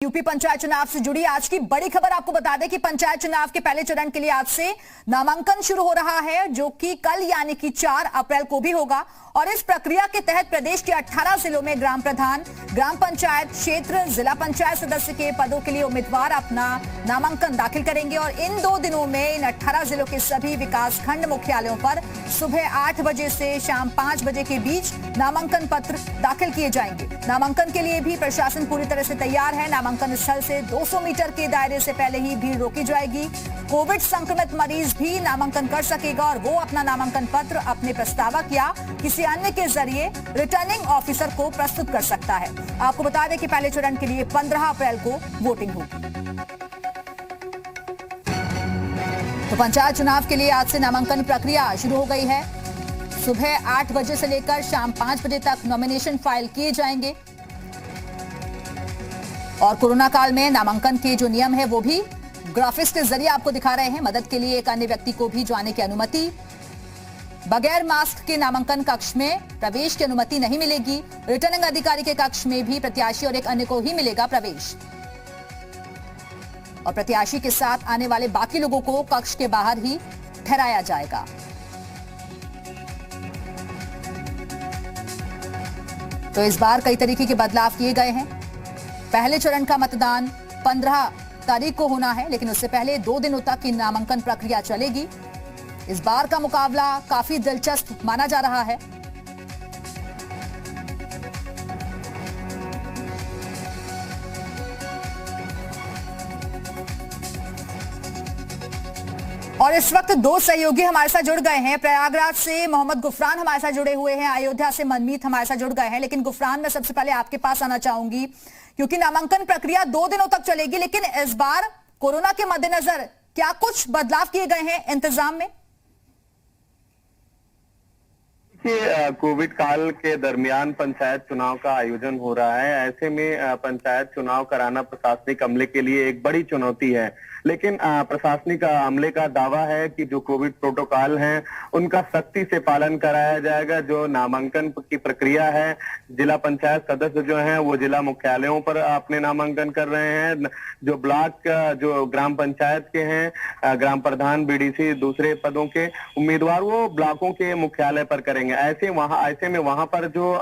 UP panchayat चुनाव से जुड़ी आज की बड़ी खबर आपको बता दें कि पंचायत चुनाव के पहले चरण के लिए आज से नामांकन शुरू हो रहा है, जो कि कल यानी कि 4 अप्रैल को भी होगा। और इस प्रक्रिया के तहत प्रदेश के 18 जिलों में ग्राम प्रधान, ग्राम पंचायत क्षेत्र, जिला पंचायत सदस्य के पदों के लिए उम्मीदवार अपना नामांकन दाखिल करेंगे। और इन 2 दिनों में इन 18 जिलों के सभी विकास खंड मुख्यालयों पर सुबह 8 बजे से शाम 5 बजे के बीच नामांकन पत्र दाखिल किए जाएंगे। नामांकन के लिए भी प्रशासन पूरी तरह से तैयार है। नामांकन स्थल से 200 मीटर के दायरे से पहले ही भीड़ रोकी जाएगी। कोविड संक्रमित मरीज भी नामांकन कर सकेगा और वो अपना नामांकन पत्र अपने प्रस्तावक या किसी अन्य के जरिए रिटर्निंग ऑफिसर को प्रस्तुत कर सकता है। आपको बता दें कि पहले चरण के लिए 15 अप्रैल को वोटिंग होगी। तो पंचायत चुनाव के लिए आज से नामांकन प्रक्रिया शुरू हो गई है। सुबह 8 बजे से लेकर शाम 5 बजे तक नॉमिनेशन फाइल किए जाएंगे। और कोरोना काल में नामांकन के जो नियम है वो भी ग्राफिक्स के जरिए आपको दिखा रहे हैं। मदद के लिए एक अन्य व्यक्ति को भी जाने की अनुमति। बगैर मास्क के नामांकन कक्ष में प्रवेश की अनुमति नहीं मिलेगी। रिटर्निंग अधिकारी के कक्ष में भी प्रत्याशी और एक अन्य को ही मिलेगा प्रवेश। और प्रत्याशी के साथ आने वाले बाकी लोगों को कक्ष के बाहर ही ठहराया जाएगा। तो इस बार कई तरीके के बदलाव किए गए हैं। पहले चरण का मतदान 15 तारीख को होना है, लेकिन उससे पहले 2 दिनों तक की नामांकन प्रक्रिया चलेगी। इस बार का मुकाबला काफी दिलचस्प माना जा रहा है। और इस वक्त 2 सहयोगी हमारे साथ जुड़ गए हैं। प्रयागराज से मोहम्मद गुफरान हमारे साथ जुड़े हुए हैं, अयोध्या से मनमीत हमारे साथ जुड़ गए हैं। लेकिन गुफरान, मैं सबसे पहले आपके पास आना चाहूंगी क्योंकि नामांकन प्रक्रिया 2 दिनों तक चलेगी, लेकिन इस बार कोरोना के मद्देनजर क्या कुछ बदलाव किए गए हैं इंतजाम में? कोविड काल के दरमियान पंचायत चुनाव का आयोजन हो रहा है। ऐसे में पंचायत चुनाव कराना प्रशासनिक अमले के लिए एक बड़ी चुनौती है। लेकिन प्रशासनिक अमले का दावा है कि जो कोविड प्रोटोकॉल हैं उनका सख्ती से पालन कराया जाएगा। जो नामांकन की प्रक्रिया है, जिला पंचायत सदस्य जो हैं वो जिला मुख्यालयों पर अपने नामांकन कर रहे हैं। जो ब्लॉक जो ग्राम पंचायत के हैं, ग्राम प्रधान, बीडीसी, दूसरे पदों के उम्मीदवार वो ब्लॉकों के मुख्यालय पर करेंगे। ऐसे में वहां पर जो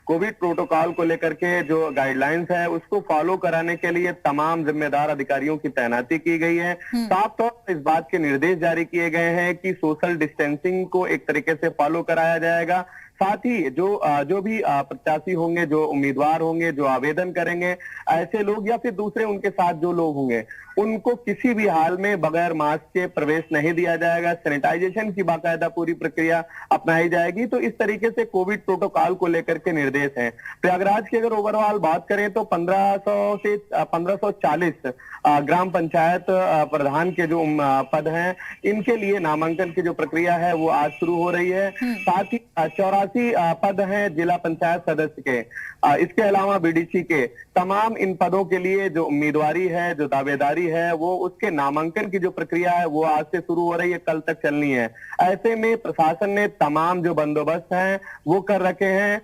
कोविड प्रोटोकॉल को लेकर के जो गाइडलाइंस है उसको फॉलो कराने के लिए तमाम जिम्मेदार अधिकारियों की तैनाती की गई है। साफ तौर पर इस बात के निर्देश जारी किए गए हैं कि सोशल डिस्टेंसिंग को एक तरीके से फॉलो कराया जाएगा। साथ ही जो भी प्रत्याशी होंगे, जो उम्मीदवार होंगे, जो आवेदन करेंगे, ऐसे लोग या फिर दूसरे उनके साथ जो लोग होंगे, उनको किसी भी हाल में बगैर मास्क के प्रवेश नहीं दिया जाएगा। सैनिटाइजेशन की बाकायदा पूरी प्रक्रिया अपनाई जाएगी। तो इस तरीके से कोविड प्रोटोकॉल को लेकर के निर्देश हैं। प्रयागराज की अगर ओवरऑल बात करें तो 1500 से 1540 ग्राम पंचायत प्रधान के जो पद हैं, इनके लिए नामांकन की जो प्रक्रिया है वो आज शुरू हो रही है। साथ ही 84 पद हैं जिला पंचायत सदस्य के। इसके अलावा बीडीसी के तमाम इन पदों के लिए जो उम्मीदवारी है, जो दावेदारी है, वो उसके नामांकन की जो प्रक्रिया है वो आज से शुरू हो रही है, कल तक चलनी है। ऐसे में प्रशासन ने तमाम जो बंदोबस्त हैं वो कर रखे हैं।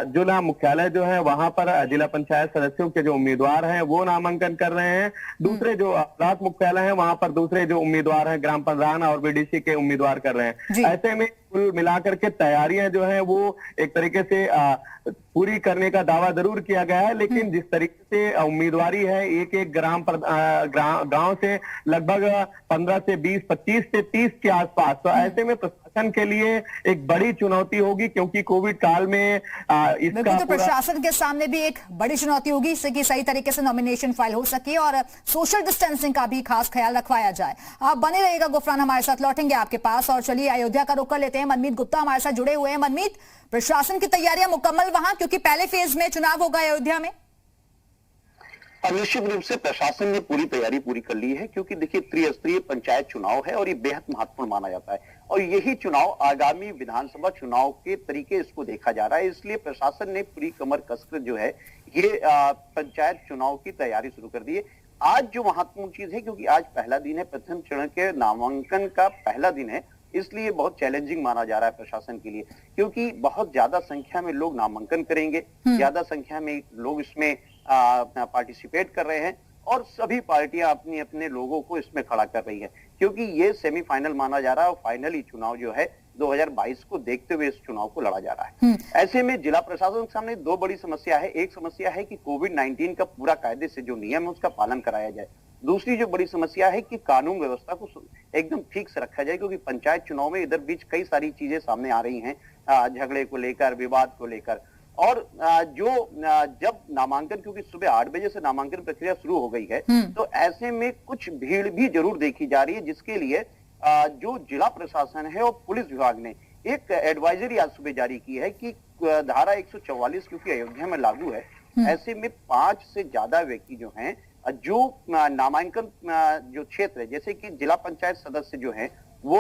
जिला मुख्यालय जो है वहां पर जिला पंचायत सदस्यों के जो उम्मीदवार हैं वो नामांकन कर रहे हैं। दूसरे जो ब्लॉक मुख्यालय है वहां पर दूसरे जो उम्मीदवार हैं, ग्राम प्रधान और बीडीसी के उम्मीदवार कर रहे हैं। ऐसे में कुल मिलाकर के तैयारियां जो है वो एक तरीके से पूरी करने का दावा जरूर किया गया है। लेकिन जिस तरीके से उम्मीदवारी है, एक गांव से लगभग 15 से 20, 25 से 30 के आसपास, तो ऐसे में प्रशासन के लिए एक बड़ी चुनौती होगी, क्योंकि कोविड काल में इसका तो प्रशासन के सामने भी एक बड़ी चुनौती होगी इससे कि सही तरीके से नॉमिनेशन फाइल हो सके और सोशल डिस्टेंसिंग का भी खास ख्याल रखवाया जाए। आप बने रहिएगा गुफरान, हमारे साथ लौटेंगे आपके पास। और चलिए अयोध्या का रुख कर लेते हैं। मनमीत गुप्ता हमारे साथ जुड़े हुए हैं। मनमीत, प्रशासन की तैयारियां मुकम्मल वहां, क्योंकि पहले फेज में चुनाव होगा अयोध्या में? निश्चित रूप से प्रशासन ने पूरी तैयारी पूरी कर ली है, क्योंकि देखिए त्रिस्तरीय पंचायत चुनाव है और ये बेहद महत्वपूर्ण माना जाता है। और यही चुनाव आगामी विधानसभा चुनाव के तरीके इसको देखा जा रहा है। इसलिए प्रशासन ने पूरी कमर कसकर जो है ये पंचायत चुनाव की तैयारी शुरू कर दी है। आज जो महत्वपूर्ण चीज है, क्योंकि आज पहला दिन है, प्रथम चरण के नामांकन का पहला दिन है, इसलिए बहुत चैलेंजिंग माना जा रहा है प्रशासन के लिए, क्योंकि बहुत ज्यादा संख्या में लोग नामांकन करेंगे, ज्यादा संख्या में लोग इसमें पार्टिसिपेट कर रहे हैं और सभी पार्टियां अपनी अपने लोगों को इसमें खड़ा कर रही है, क्योंकि ये सेमीफाइनल माना जा रहा है और फाइनली चुनाव जो है 2022 को देखते हुए इस चुनाव को लड़ा जा रहा है। ऐसे में जिला प्रशासन के सामने दो बड़ी समस्या है। एक समस्या है कि कोविड-19 का पूरा कायदे से जो नियम है उसका पालन कराया जाए। दूसरी जो बड़ी समस्या है कि कानून व्यवस्था को एकदम ठीक से रखा जाए, क्योंकि पंचायत चुनाव में इधर बीच कई सारी चीजें सामने आ रही हैं, झगड़े को लेकर, विवाद को लेकर। और जब नामांकन, क्योंकि सुबह 8 बजे से नामांकन प्रक्रिया शुरू हो गई है, तो ऐसे में कुछ भीड़ भी जरूर देखी जा रही है, जिसके लिए जो जिला प्रशासन है और पुलिस विभाग ने एक एडवाइजरी आज सुबह जारी की है कि धारा 144 क्योंकि अयोध्या में लागू है, ऐसे में 5 से ज्यादा व्यक्ति जो हैं, जो नामांकन जो क्षेत्र है, जैसे कि जिला पंचायत सदस्य जो हैं वो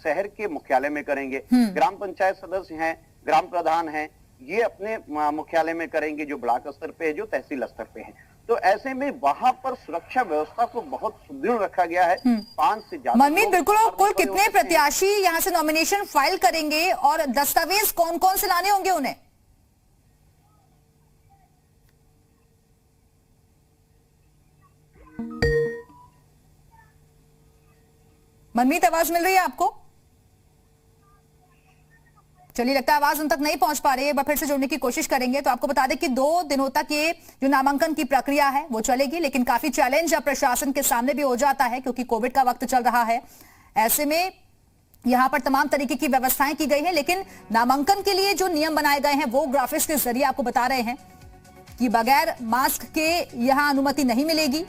शहर के मुख्यालय में करेंगे, ग्राम पंचायत सदस्य हैं, ग्राम प्रधान हैं, ये अपने मुख्यालय में करेंगे, जो ब्लॉक स्तर पे है, जो तहसील स्तर पे है। तो ऐसे में वहां पर सुरक्षा व्यवस्था को बहुत सुदृढ़ रखा गया है। 5 से ज्यादा मनमीत, बिल्कुल, कुल कितने प्रत्याशी यहाँ से नॉमिनेशन फाइल करेंगे और दस्तावेज कौन कौन से लाने होंगे उन्हें? मनमीत, आवाज मिल रही है आपको? चलिए, लगता है आवाज उन तक नहीं पहुंच पा रही है। एक बार फिर से जोड़ने की कोशिश करेंगे। तो आपको बता दें कि 2 दिनों तक ये जो नामांकन की प्रक्रिया है वो चलेगी, लेकिन काफी चैलेंज अब प्रशासन के सामने भी हो जाता है, क्योंकि कोविड का वक्त चल रहा है। ऐसे में यहां पर तमाम तरीके की व्यवस्थाएं की गई है, लेकिन नामांकन के लिए जो नियम बनाए गए हैं वो ग्राफिक्स के जरिए आपको बता रहे हैं कि बगैर मास्क के यहां अनुमति नहीं मिलेगी।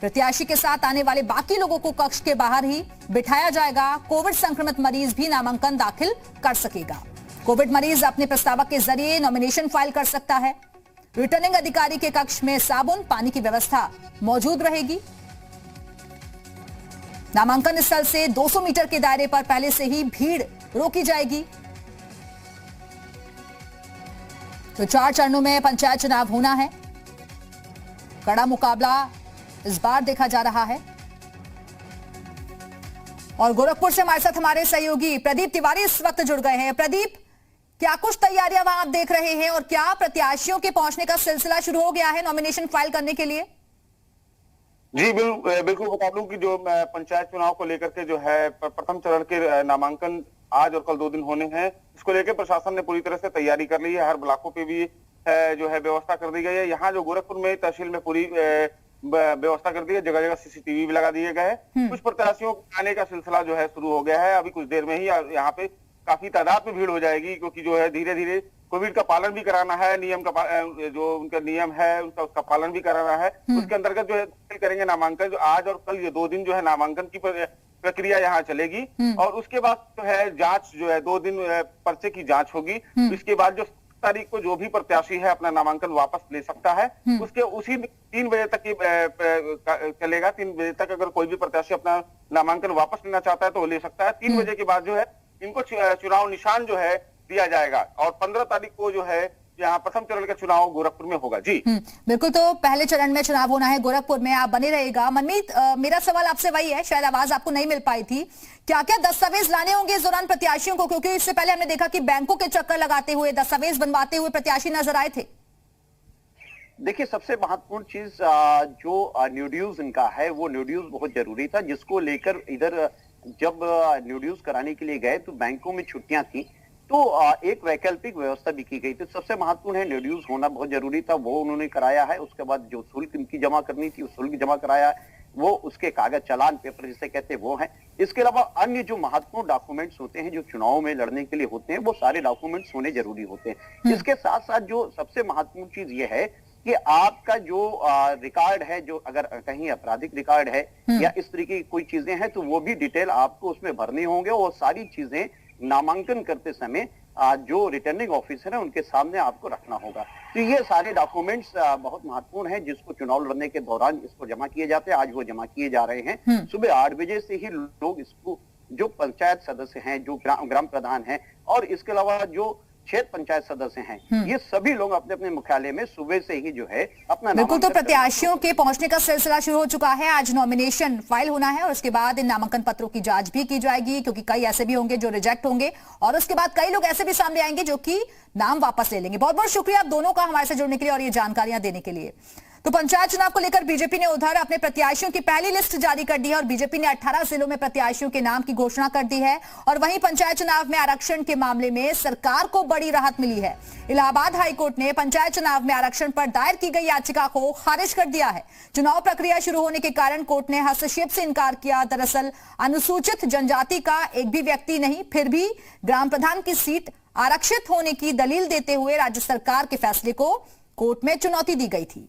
प्रत्याशी के साथ आने वाले बाकी लोगों को कक्ष के बाहर ही बिठाया जाएगा। कोविड संक्रमित मरीज भी नामांकन दाखिल कर सकेगा। कोविड मरीज अपने प्रस्तावक के जरिए नॉमिनेशन फाइल कर सकता है। रिटर्निंग अधिकारी के कक्ष में साबुन, पानी की व्यवस्था मौजूद रहेगी। नामांकन स्थल से 200 मीटर के दायरे पर पहले से ही भीड़ रोकी जाएगी। तो 4 चरणों में पंचायत चुनाव होना है। कड़ा मुकाबला इस बार देखा जा रहा है। और गोरखपुर से हमारे साथ हमारे सहयोगी प्रदीप तिवारी इस वक्त जुड़ गए हैं। प्रदीप, क्या कुछ तैयारियां वहां आप देख रहे हैं और क्या प्रत्याशियों के पहुंचने का सिलसिला शुरू हो गया है नॉमिनेशन फाइल करने के लिए? जी बिल्कुल बता दूं कि जो पंचायत चुनाव को लेकर के जो है प्रथम चरण के नामांकन आज और कल 2 दिन होने हैं, इसको लेकर प्रशासन ने पूरी तरह से तैयारी कर ली है। हर ब्लॉकों पे भी जो है व्यवस्था कर दी गई है। यहाँ जो गोरखपुर में तहसील में पूरी व्यवस्था कर दी है, जगह जगह सीसीटीवी भी लगा दिए गए हैं। कुछ प्रत्याशियों के आने का सिलसिला जो है शुरू हो गया है। अभी कुछ देर में ही यहाँ पे काफी तादाद में भीड़ हो जाएगी, क्योंकि जो है धीरे धीरे कोविड का पालन भी कराना है, नियम का जो उनका नियम है उसका पालन भी कराना है। उसके अंतर्गत जो है करेंगे नामांकन। जो आज और कल ये 2 दिन जो है नामांकन की प्रक्रिया यहाँ चलेगी, और उसके बाद जो है जांच जो है 2 दिन पर्चे की जांच होगी। इसके बाद जो तारीख को जो भी प्रत्याशी है अपना नामांकन वापस ले सकता है। उसके उसी 3 बजे तक चलेगा। 3 बजे तक अगर कोई भी प्रत्याशी अपना नामांकन वापस लेना चाहता है तो वो ले सकता है। 3 बजे के बाद जो है इनको चुनाव निशान जो है दिया जाएगा, और 15 तारीख को जो है यहाँ प्रथम चरण का चुनाव गोरखपुर में होगा। जी बिल्कुल, तो पहले चरण में चुनाव होना है गोरखपुर में, आप बने रहेगा। मनमीत, मेरा सवाल आपसे वही है, शायद आवाज आपको नहीं मिल पाई थी। क्या क्या दस्तावेज लाने होंगे इस दौरान प्रत्याशियों को, क्योंकि इससे पहले हमने देखा कि बैंकों के चक्कर लगाते हुए, दस्तावेज बनवाते हुए प्रत्याशी नजर आए थे। देखिए, सबसे महत्वपूर्ण चीज जो न्यूड्यूज इनका है, वो न्यूड्यूज बहुत जरूरी था, जिसको लेकर इधर जब न्यूड्यूज कराने के लिए गए तो बैंकों में छुट्टियां थी, तो एक वैकल्पिक व्यवस्था भी की गई थी। सबसे महत्वपूर्ण है, न्यूड्यूज होना बहुत जरूरी था, वो उन्होंने कराया है। उसके बाद जो शुल्क इनकी जमा करनी थी, उस शुल्क जमा कराया है, वो उसके कागज चालान पेपर जिसे कहते हैं वो हैं। इसके अलावा अन्य जो महत्वपूर्ण डॉक्यूमेंट्स होते हैं जो चुनाव में लड़ने के लिए होते हैं, वो सारे डॉक्यूमेंट्स होने जरूरी होते हैं। इसके साथ साथ जो सबसे महत्वपूर्ण चीज ये है कि आपका जो रिकॉर्ड है, जो अगर कहीं आपराधिक रिकॉर्ड है या इस तरीके की कोई चीजें हैं, तो वो भी डिटेल आपको उसमें भरने होंगे। और सारी चीजें नामांकन करते समय जो रिटर्निंग ऑफिसर है उनके सामने आपको रखना होगा। तो ये सारे डॉक्यूमेंट्स बहुत महत्वपूर्ण है, जिसको चुनाव लड़ने के दौरान इसको जमा किए जाते हैं। आज वो जमा किए जा रहे हैं। सुबह 8 बजे से ही लोग इसको, जो पंचायत सदस्य हैं, जो ग्राम प्रधान हैं, और इसके अलावा जो 6 पंचायत सदस्य हैं, ये सभी लोग अपने अपने मुख्यालय में सुबह से ही जो है अपना बिल्कुल, तो नामांकन प्रत्याशियों के पहुंचने का सिलसिला शुरू हो चुका है। आज नॉमिनेशन फाइल होना है और उसके बाद इन नामांकन पत्रों की जांच भी की जाएगी, क्योंकि कई ऐसे भी होंगे जो रिजेक्ट होंगे और उसके बाद कई लोग ऐसे भी सामने आएंगे जो कि नाम वापस ले लेंगे। बहुत बहुत शुक्रिया आप दोनों का हमारे साथ जुड़ने के लिए और ये जानकारियां देने के लिए। तो पंचायत चुनाव को लेकर बीजेपी ने उधर अपने प्रत्याशियों की पहली लिस्ट जारी कर दी है और बीजेपी ने 18 जिलों में प्रत्याशियों के नाम की घोषणा कर दी है। और वहीं पंचायत चुनाव में आरक्षण के मामले में सरकार को बड़ी राहत मिली है। इलाहाबाद हाईकोर्ट ने पंचायत चुनाव में आरक्षण पर दायर की गई याचिका को खारिज कर दिया है। चुनाव प्रक्रिया शुरू होने के कारण कोर्ट ने हस्तक्षेप से इनकार किया। दरअसल अनुसूचित जनजाति का एक भी व्यक्ति नहीं, फिर भी ग्राम प्रधान की सीट आरक्षित होने की दलील देते हुए राज्य सरकार के फैसले को कोर्ट में चुनौती दी गई थी।